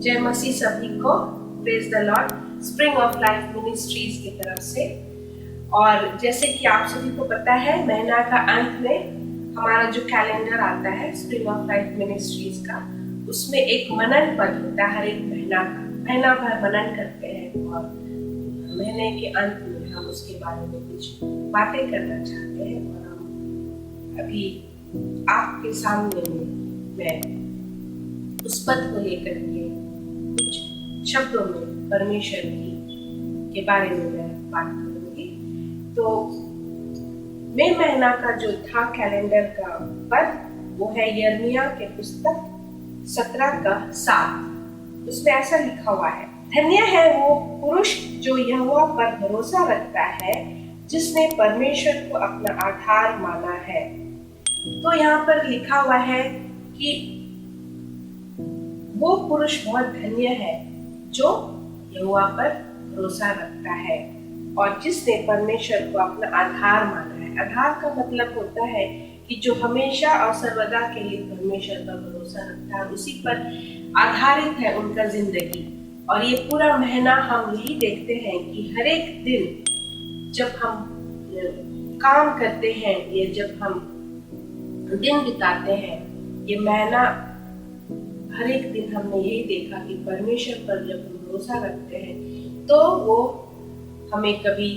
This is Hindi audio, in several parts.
जय मसीह सभी को। Praise the Lord. Spring of life ministries की तरफ से। और जैसे कि आप सभी को पता है, महीना का अंत में हमारा जो कैलेंडर आता है स्प्रिंग ऑफ लाइफ मिनिस्ट्रीज का, उसमें एक मनन पद होता है। हर एक महीना भर मनन करते हैं और महीने के अंत में हम उसके बारे में कुछ बातें करना चाहते हैं। और हम अभी आपके सामने में मैं उस पद को लेकर के कुछ शब्दों में परमेश्वर के बारे में मैं बात करूंगी। तो मई महीना का जो था कैलेंडर का पद, वो है यिर्मयाह के पुस्तक 17 का 7। उसमें ऐसा लिखा हुआ है, धन्य है वो पुरुष जो यहोवा पर भरोसा रखता है, जिसने परमेश्वर को अपना आधार माना है। तो यहाँ पर लिखा हुआ है कि वो पुरुष बहुत धन्य है जो यहोवा पर भरोसा रखता है और जिसने परमेश्वर को अपना आधार माना है। आधार का मतलब होता है कि जो हमेशा और सर्वदा के लिए परमेश्वर पर भरोसा रखता है, उसी पर आधारित है उनका जिंदगी। और ये पूरा महीना हम यही देखते हैं कि हर एक दिन जब हम काम करते हैं या जब हम दिन बिताते हैं, ये महीना हर एक दिन हमने यही देखा कि परमेश्वर पर जब हम भरोसा रखते हैं तो वो हमें कभी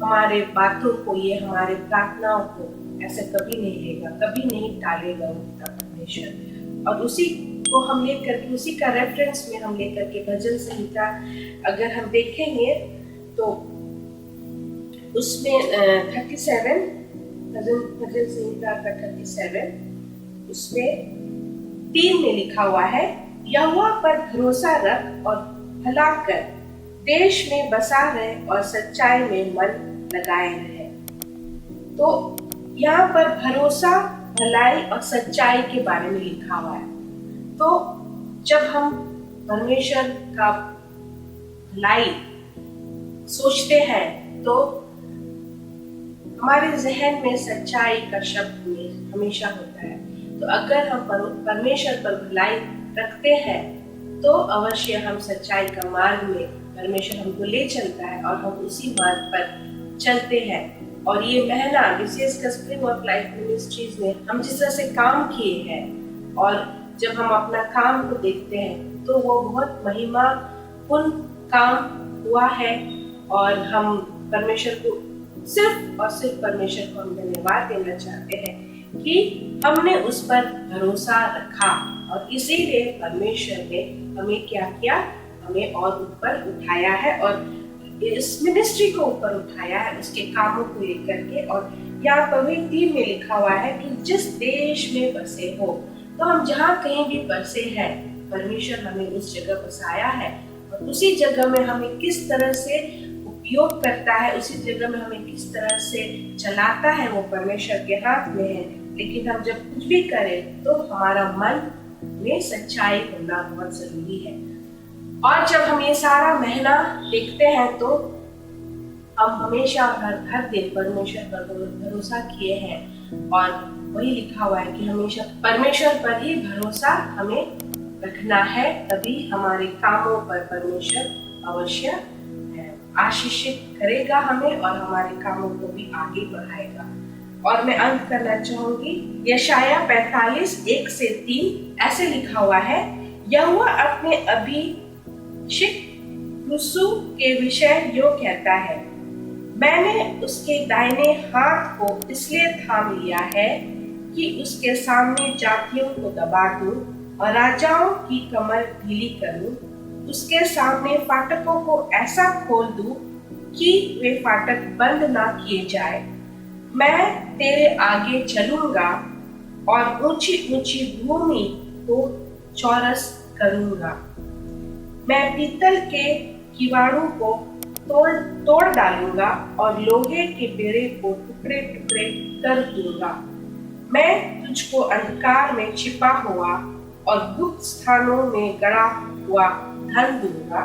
हमारे बातों को, ये हमारे प्रार्थनाओं को ऐसे कभी नहीं लेगा, कभी नहीं टालेगा उनका परमेश्वर। और उसी को हम लेकर के, उसी का रेफरेंस में हम लेकर के भजन संहिता अगर हम देखेंगे तो उसमें 37 भजन संहिता का 37 उसमें 3 में लिखा हुआ है, यहोवा पर भरोसा रख और भला कर, देश में बसा रहे और सच्चाई में मन लगाए रहे। तो यहाँ पर भरोसा, भलाई और सच्चाई के बारे में लिखा हुआ है। तो जब हम परमेश्वर का भलाई सोचते हैं तो हमारे जहन में सच्चाई का शब्द में हमेशा होता है। तो अगर हम परमेश्वर पर भलाई रखते हैं तो अवश्य हम सच्चाई का मार्ग में परमेश्वर हमको ले चलता है और हम उसी मार्ग पर चलते हैं। और ये महीना विशेषकर स्प्रिंग ऑफ लाइफ मिनिस्ट्रीज में हम जिस तरह से काम किए हैं, और जब हम अपना काम को देखते हैं तो वो बहुत महिमापूर्ण काम हुआ है। और हम परमेश्वर को सिर्फ और सिर्फ परमेश्वर को हम धन्यवाद देना चाहते हैं कि हमने उस पर भरोसा रखा और इसीलिए परमेश्वर ने हमें क्या किया, हमें और ऊपर उठाया है और इस मिनिस्ट्री को ऊपर उठाया है उसके कामों को लेकर के। और यहाँ पवित्र 3 में लिखा हुआ है कि जिस देश में बसे हो, तो हम जहाँ कहीं भी बसे हैं, परमेश्वर हमें उस जगह बसाया है और उसी जगह में हमें किस तरह से उपयोग करता है, उसी जगह में हमें किस तरह से चलाता है, वो परमेश्वर के हाथ में है। लेकिन हम जब कुछ भी करें तो हमारा मन में सच्चाई होना बहुत जरूरी है। और जब हम ये सारा महीना देखते हैं तो हम हमेशा हर दिन परमेश्वर पर भरोसा किए हैं और वही लिखा हुआ है कि हमेशा परमेश्वर पर ही भरोसा हमें रखना है, तभी हमारे कामों पर परमेश्वर अवश्य आशीषित करेगा हमें और हमारे कामों को भी आगे बढ़ाएगा। और मैं अंत करना चाहूंगी, यशायाह 45:1 से 3 ऐसे लिखा हुआ है, यहोवा अपने अभिषिक्त यीशु के विषय यो कहता है, मैंने उसके दाहिने हाथ को इसलिए थाम लिया है कि उसके सामने जातियों को दबा दूं और राजाओं की कमर ढीली करूं। उसके सामने फाटकों को ऐसा खोल दूं कि वे फाटक बंद ना किए जाए। मैं तेरे आगे चलूंगा और ऊंची ऊंची भूमि को चौरस करूंगा। मैं पीतल के किवाड़ों को तोड़ डालूंगा और लोहे के बेड़े को टुकड़े टुकड़े कर दूंगा। मैं तुझको अंधकार में छिपा हुआ और गुप्त स्थानों में गड़ा हुआ धन दूंगा,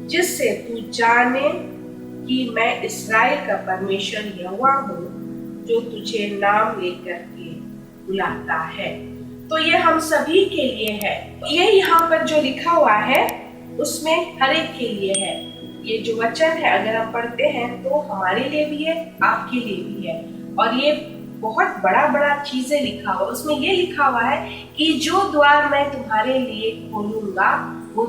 जिससे तू जाने कि मैं इस्राएल का परमेश्वर यहोवा हूँ, जो तुझे नाम लेकर के बुलाता है। तो ये हम सभी के लिए है। ये यहाँ पर जो लिखा हुआ है उसमें हर एक के लिए है। ये जो वचन है अगर हम पढ़ते हैं तो हमारे लिए भी है, आपके लिए भी है। और ये बहुत बड़ा बड़ा चीजें लिखा हुआ, उसमें ये लिखा हुआ है कि जो द्वार मैं तुम्हारे लिए खोलूंगा वो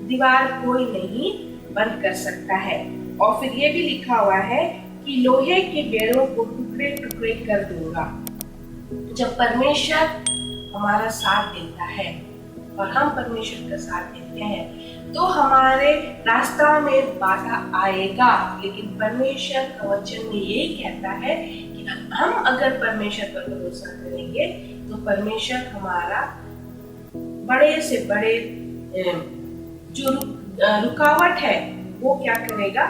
दीवार कोई नहीं बंद कर सकता है। और फिर ये भी लिखा हुआ है कि लोहे के बेड़ों को टुकड़े टुकड़े कर दूंगा। जब परमेश्वर हमारा साथ देता है और हम परमेश्वर का साथ देते हैं तो हमारे रास्ता में बाधा आएगा, लेकिन परमेश्वर का वचन में ये कहता है कि हम अगर परमेश्वर पर भरोसा करेंगे तो परमेश्वर हमारा बड़े से बड़े जो रुकावट है वो क्या करेगा,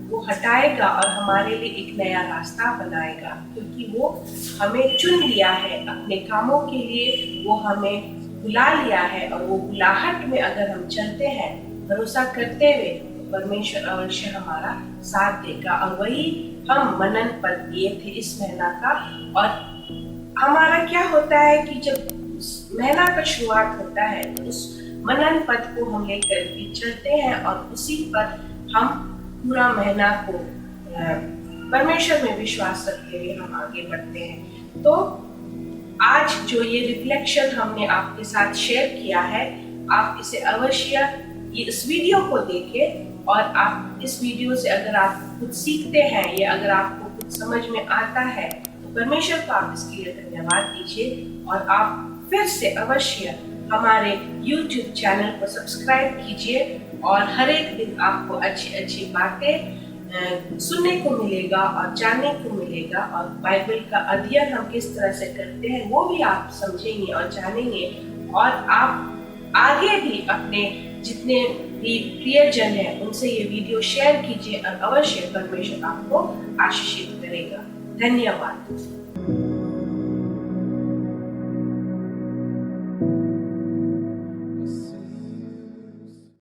वो हटाएगा और हमारे लिए एक नया रास्ता बनाएगा, क्योंकि वो हमें चुन लिया है अपने कामों के लिए, वो हमें बुला लिया है। और वो बुलाहट में अगर हम चलते हैं भरोसा करते हुए तो परमेश्वर अवश्य हमारा साथ देगा। और वही हम मनन पद दिए थे इस महीना का। और हमारा क्या होता है कि जब महीना का शुरुआत होता है तो उस मनन पद को हम लेकर के चलते हैं और उसी पर हम पूरा महीना को परमेश्वर में विश्वास रखते हुए हम आगे बढ़ते हैं। तो आज जो ये रिफ्लेक्शन हमने आपके साथ शेयर किया है, आप इसे अवश्य इस वीडियो को देखें और आप इस वीडियो से अगर आप कुछ सीखते हैं या अगर आपको कुछ समझ में आता है तो परमेश्वर को आप इसके लिए धन्यवाद दीजिए। और आप फिर से अवश्य हमारे YouTube चैनल को सब्सक्राइब कीजिए और हर एक दिन आपको अच्छी अच्छी बातें सुनने को मिलेगा और जानने को मिलेगा। और बाइबल का अध्ययन हम किस तरह से करते हैं वो भी आप समझेंगे और जानेंगे। और आप आगे भी अपने जितने भी प्रियजन हैं उनसे ये वीडियो शेयर कीजिए और अवश्य परमेश्वर आपको आशीषित करेगा। धन्यवाद।